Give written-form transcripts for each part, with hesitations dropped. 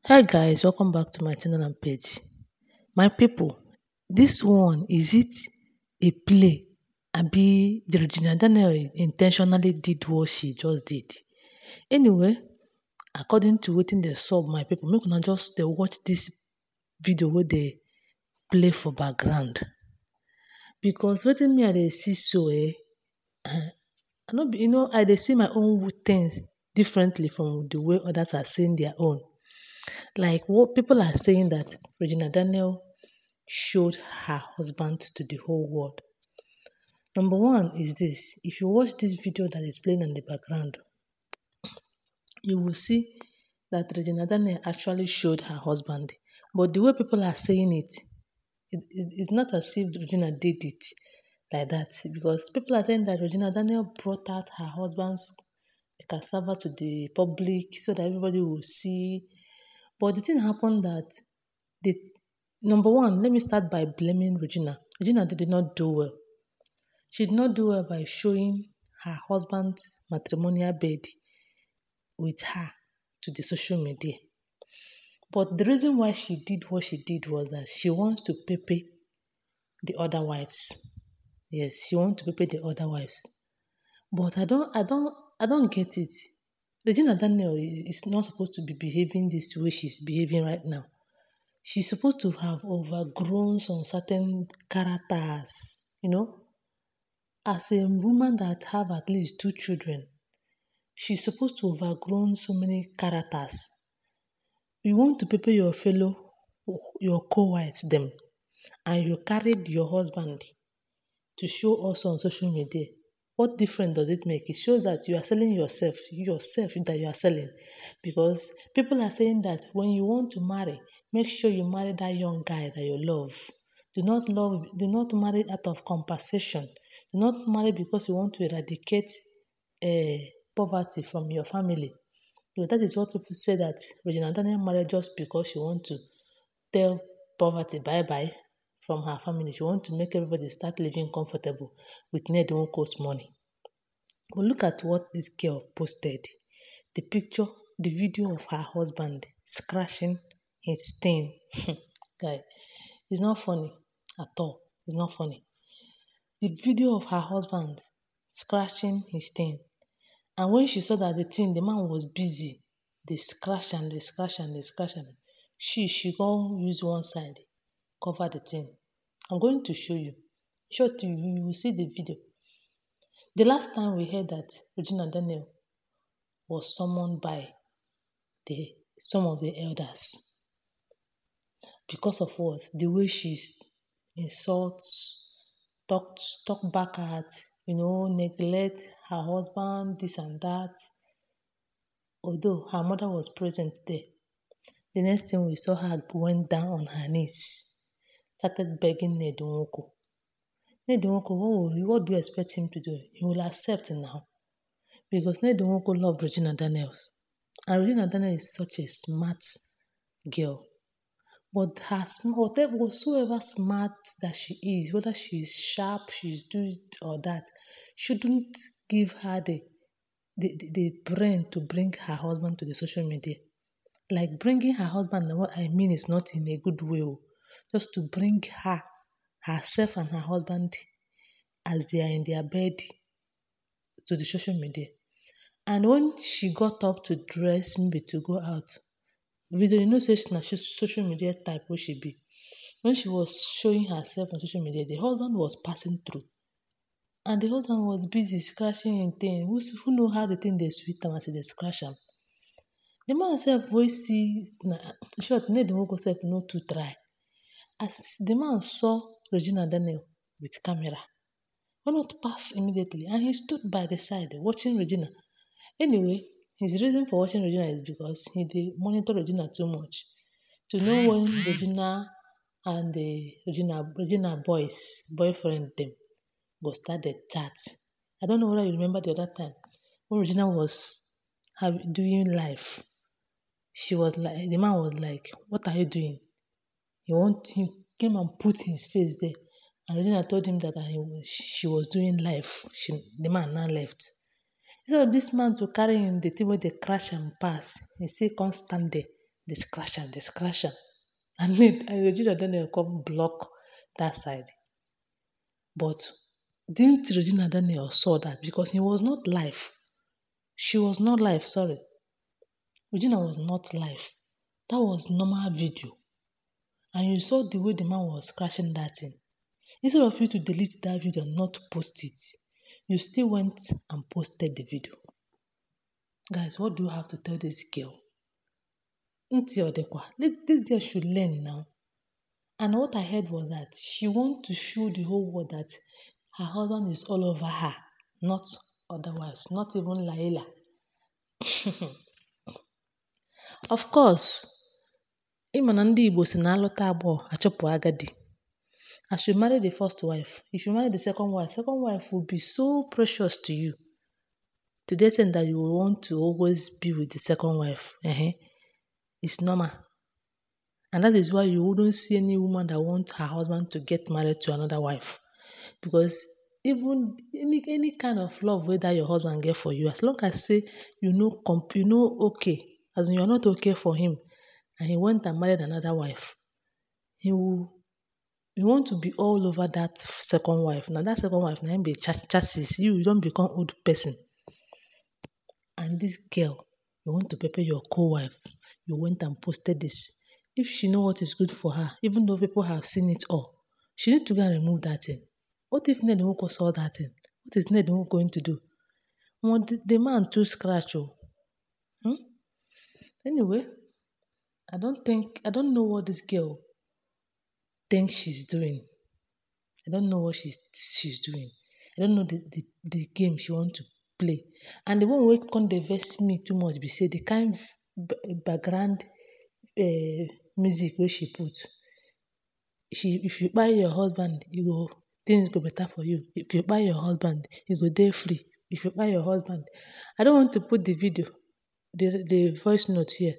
Hi guys, welcome back to my channel and page. My people, this one is it a play? Abi the Regina Daniel intentionally did what she just did. Anyway, according to wetin dey sup my people, make una just dey watch this video wey dey play for background. Because wetin me I dey see so I no be I dey see my own things differently from the way others are seeing their own. Like what people are saying that Regina Daniel showed her husband to the whole world. Number one is this: if you watch this video that is playing in the background, you will see that Regina Daniel actually showed her husband. But the way people are saying it's not as if Regina did it like that. Because people are saying that Regina Daniel brought out her husband's cassava to the public so that everybody will see. But the thing happened that the number one, let me start by blaming Regina. Regina did not do well. She did not do well by showing her husband's matrimonial bed with her to the social media. But the reason why she did what she did was that she wants to pepe the other wives. Yes, she wants to pepe the other wives. But I don't get it. Regina Daniel is not supposed to be behaving this way she's behaving right now. She's supposed to have overgrown some certain characters, As a woman that have at least 2 children, she's supposed to overgrown so many characters. You want to prepare your co-wives them, and you carried your husband to show us on social media. What difference does it make? It shows that you are selling yourself that you are selling. Because people are saying that when you want to marry, make sure you marry that young guy that you love. Do not marry out of compensation. Do not marry because you want to eradicate poverty from your family. So that is what people say that Regina Daniel married just because she want to tell poverty bye-bye from her family. She want to make everybody start living comfortable with Nedunwoko's money. But look at what this girl posted. The picture, the video of her husband scratching his stain. Guy, it's not funny at all. It's not funny. The video of her husband scratching his stain. And when she saw that the man was busy, they scratch and they scratch and they scratch and she go use one side, cover the thing. I'm going to show you. You will see the video. The last time we heard that Regina Daniel was summoned by some of the elders because of what? The way she insults, talk back at, neglect her husband, this and that. Although her mother was present there. The next thing we saw her went down on her knees, started begging Nedunwoko. Nedunwoko, what do you expect him to do? He will accept now. Because Nedunwoko loved Regina Daniels. And Regina Daniel is such a smart girl. But whatsoever smart that she is, whether she's sharp, she's doing or that, shouldn't give her the brain to bring her husband to the social media. Like bringing her husband, what I mean is not in a good way. Just to bring herself and her husband as they are in their bed to the social media. And when she got up to dress, maybe to go out, video, say na social media type where she be. When she was showing herself on social media, the husband was passing through. And the husband was busy scratching in thing. Who know how the thing they sweet am as they scratch am? The man self voice see short, need the whole self no too try. As the man saw Regina Daniel with camera, why not pass immediately? And he stood by the side watching Regina. Anyway, his reason for watching Regina is because he did monitor Regina too much to know when Regina and the Regina boyfriend them go start the chat. I don't know whether you remember the other time when Regina was doing live. She was like, the man was like, "What are you doing?" He came and put his face there, and Regina told him that she was doing live. The man now left. Instead of this man to carry in the thing where they crash and pass, he still can't stand there They scratch am, they scratch am. And Regina Daniel come block that side. But didn't Regina Daniel saw that because he was not live. She was not live, sorry. Regina was not live. That was normal video. And you saw the way the man was scratching that thing. Instead of you to delete that video and not post it, you still went and posted the video. Guys, what do you have to tell this girl? This girl should learn now. And what I heard was that she wants to show the whole world that her husband is all over her, not otherwise, not even Laila. Of course, ịma na ndị Igbo si na alụta abụọ achụpụ agadi. As you marry the first wife, if you marry the second wife will be so precious to you. To the extent that you will want to always be with the second wife. It's normal. And that is why you wouldn't see any woman that wants her husband to get married to another wife. Because even any kind of love that your husband get for you, as long as say you know okay, as in you're not okay for him, and he went and married another wife, you want to be all over that second wife. Now that second wife, now be chassis. You don't become old person. And this girl, you want to prepare your co-wife. You went and posted this. If she know what is good for her, even though people have seen it all, she need to go and remove that thing. What if Ned Nwoko saw that thing? What is Ned Nwoko going to do? Well, the man too scratch. Anyway, I don't know what this girl thinks she's doing. I don't know what she's doing. I don't know the game she want to play. And the one wey come dey vex me too much be say the kind background music wey she put. If you buy your husband, things go better for you. If you buy your husband, you go dey free. If you buy your husband, I don't want to put the video, the voice note here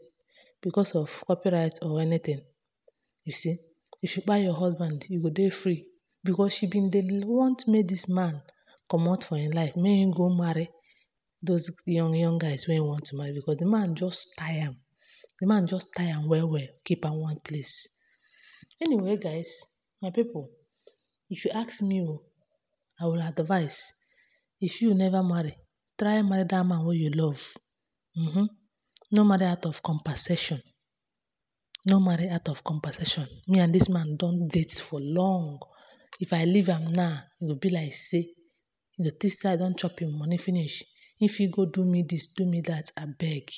because of copyright or anything. You see, if you buy your husband, you go dey free. Because she been dey want make this man comot for im life, make him go marry those young guys wey want to marry, because the man just tie am. The man just tie am well, keep am one place. Anyway, guys, my people, if you ask me, I will advise, if you never marry, try marry that man wey you love. No marry out of compensation. No marry out of compensation. Me and this man don date for long. If I leave am now, it go be like say, this side don chop him money finish. If you go do me this, do me that, abeg.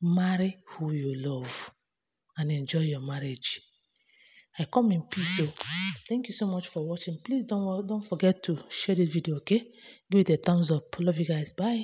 Marry who you love and enjoy your marriage. I come in peace. So thank you so much for watching. Please don't forget to share this video, okay? Give it a thumbs up. Love you guys. Bye.